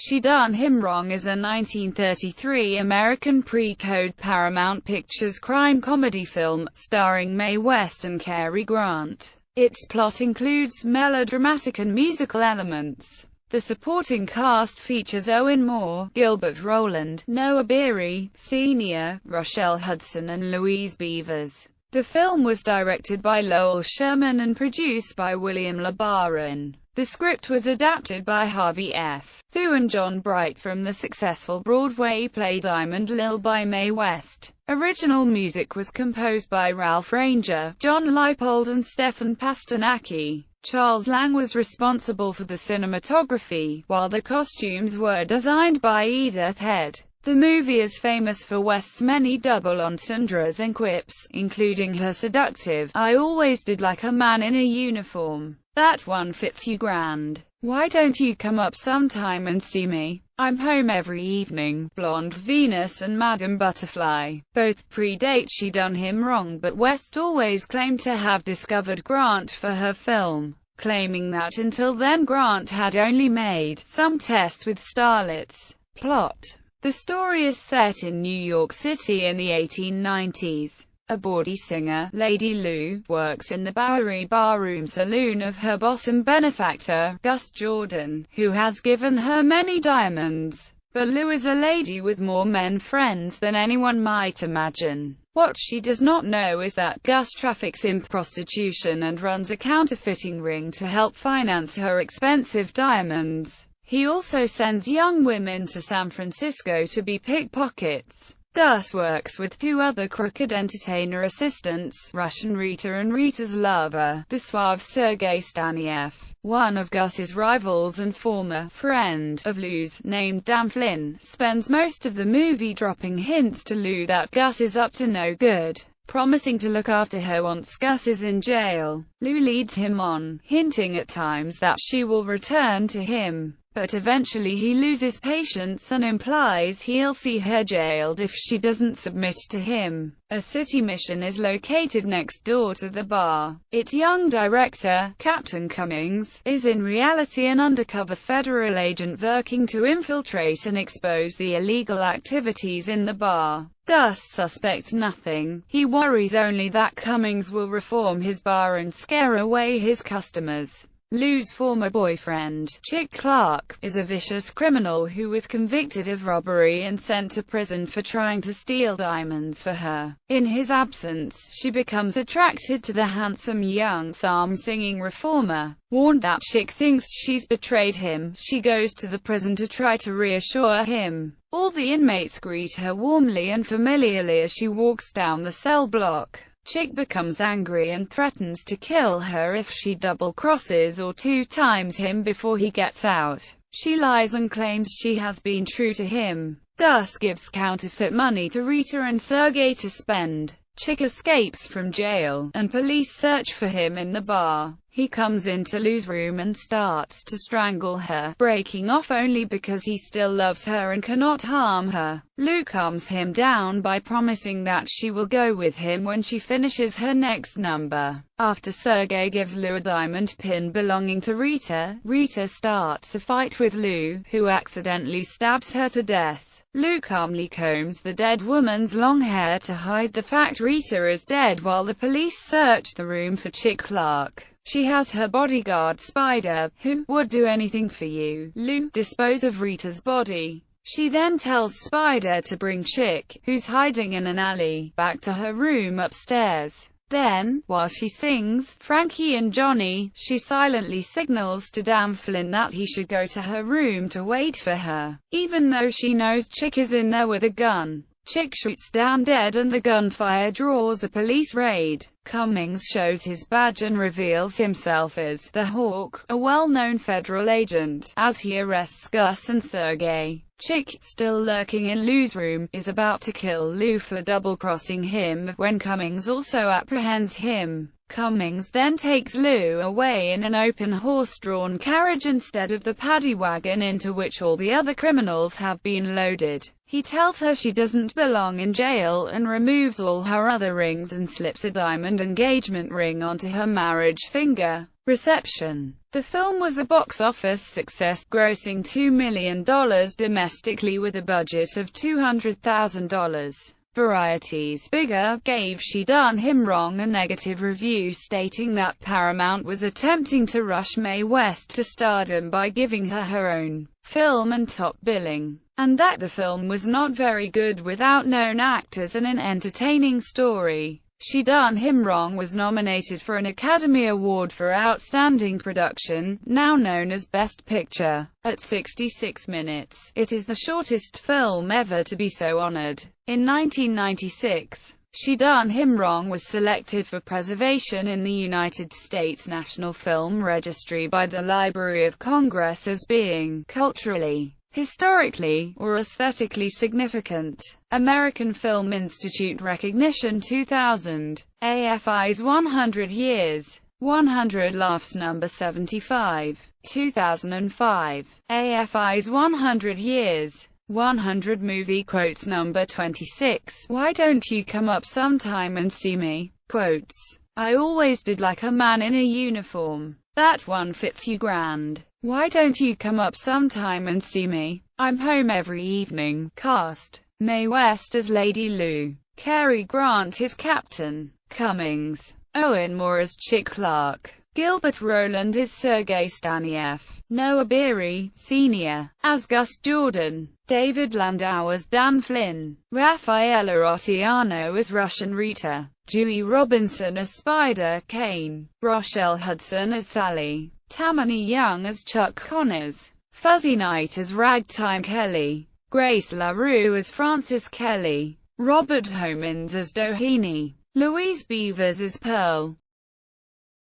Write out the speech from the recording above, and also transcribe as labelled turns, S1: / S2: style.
S1: She Done Him Wrong is a 1933 American pre-code Paramount Pictures crime comedy film, starring Mae West and Cary Grant. Its plot includes melodramatic and musical elements. The supporting cast features Owen Moore, Gilbert Roland, Noah Beery, Sr., Rochelle Hudson and Louise Beavers. The film was directed by Lowell Sherman and produced by William LeBaron. The script was adapted by Harvey F. Thu and John Bright from the successful Broadway play Diamond Lil by Mae West. Original music was composed by Ralph Ranger, John Leipold and Stefan Pastanaki. Charles Lang was responsible for the cinematography, while the costumes were designed by Edith Head. The movie is famous for West's many double entendres and quips, including her seductive, "I always did like a man in a uniform. That one fits you grand. Why don't you come up sometime and see me? I'm home every evening." Blonde Venus and Madame Butterfly both predate She Done Him Wrong, but West always claimed to have discovered Grant for her film, claiming that until then Grant had only made some tests with starlets. Plot: the story is set in New York City in the 1890s. A bawdy singer, Lady Lou, works in the Bowery barroom saloon of her boss and benefactor, Gus Jordan, who has given her many diamonds. But Lou is a lady with more men friends than anyone might imagine. What she does not know is that Gus traffics in prostitution and runs a counterfeiting ring to help finance her expensive diamonds. He also sends young women to San Francisco to be pickpockets. Gus works with two other crooked entertainer assistants, Russian Rita and Rita's lover, the suave Sergei Staniev. One of Gus's rivals and former friend of Lou's, named Dan Flynn, spends most of the movie dropping hints to Lou that Gus is up to no good, promising to look after her once Gus is in jail. Lou leads him on, hinting at times that she will return to him. But eventually he loses patience and implies he'll see her jailed if she doesn't submit to him. A city mission is located next door to the bar. Its young director, Captain Cummings, is in reality an undercover federal agent working to infiltrate and expose the illegal activities in the bar. Gus suspects nothing. He worries only that Cummings will reform his bar and scare away his customers. Lou's former boyfriend, Chick Clark, is a vicious criminal who was convicted of robbery and sent to prison for trying to steal diamonds for her. In his absence, she becomes attracted to the handsome young psalm-singing reformer. Warned that Chick thinks she's betrayed him, she goes to the prison to try to reassure him. All the inmates greet her warmly and familiarly as she walks down the cell block. Chick becomes angry and threatens to kill her if she double-crosses or two-times him before he gets out. She lies and claims she has been true to him. Gus gives counterfeit money to Rita and Sergei to spend. Chick escapes from jail, and police search for him in the bar. He comes into Lou's room and starts to strangle her, breaking off only because he still loves her and cannot harm her. Lou calms him down by promising that she will go with him when she finishes her next number. After Sergei gives Lou a diamond pin belonging to Rita, Rita starts a fight with Lou, who accidentally stabs her to death. Lou calmly combs the dead woman's long hair to hide the fact Rita is dead while the police search the room for Chick Clark. She has her bodyguard Spider, who would do anything for you, Lou, dispose of Rita's body. She then tells Spider to bring Chick, who's hiding in an alley, back to her room upstairs. Then, while she sings Frankie and Johnny, she silently signals to Dan Flynn that he should go to her room to wait for her, even though she knows Chick is in there with a gun. Chick shoots Dan dead and the gunfire draws a police raid. Cummings shows his badge and reveals himself as the Hawk, a well-known federal agent, as he arrests Gus and Sergei. Chick, still lurking in Lou's room, is about to kill Lou for double-crossing him when Cummings also apprehends him. Cummings then takes Lou away in an open horse-drawn carriage instead of the paddy wagon into which all the other criminals have been loaded. He tells her she doesn't belong in jail and removes all her other rings and slips a diamond engagement ring onto her marriage finger. Reception. The film was a box office success, grossing $2 million domestically with a budget of $200,000. Variety's Bigger gave She Done Him Wrong a negative review, stating that Paramount was attempting to rush Mae West to stardom by giving her her own film and top billing, and that the film was not very good without known actors and an entertaining story. She Done Him Wrong was nominated for an Academy Award for Outstanding Production, now known as Best Picture. At 66 minutes, it is the shortest film ever to be so honored. In 1996, She Done Him Wrong was selected for preservation in the United States National Film Registry by the Library of Congress as being culturally, historically, or aesthetically significant. American Film Institute recognition 2000. AFI's 100 Years, 100 Laughs No. 75. 2005. AFI's 100 Years, 100 Movie Quotes No. 26. Why don't you come up sometime and see me? Quotes. I always did like a man in a uniform. That one fits you grand. Why don't you come up sometime and see me? I'm home every evening. Cast: Mae West as Lady Lou, Cary Grant as Captain Cummings, Owen Moore as Chick Clark, Gilbert Roland as Sergei Staniev, Noah Beery, Sr. as Gus Jordan, David Landau as Dan Flynn, Raffaella Rottiano as Russian Rita, Dewey Robinson as Spider Kane, Rochelle Hudson as Sally, Tammany Young as Chuck Connors, Fuzzy Knight as Ragtime Kelly, Grace LaRue as Frances Kelly, Robert Homans as Doheny, Louise Beavers as Pearl,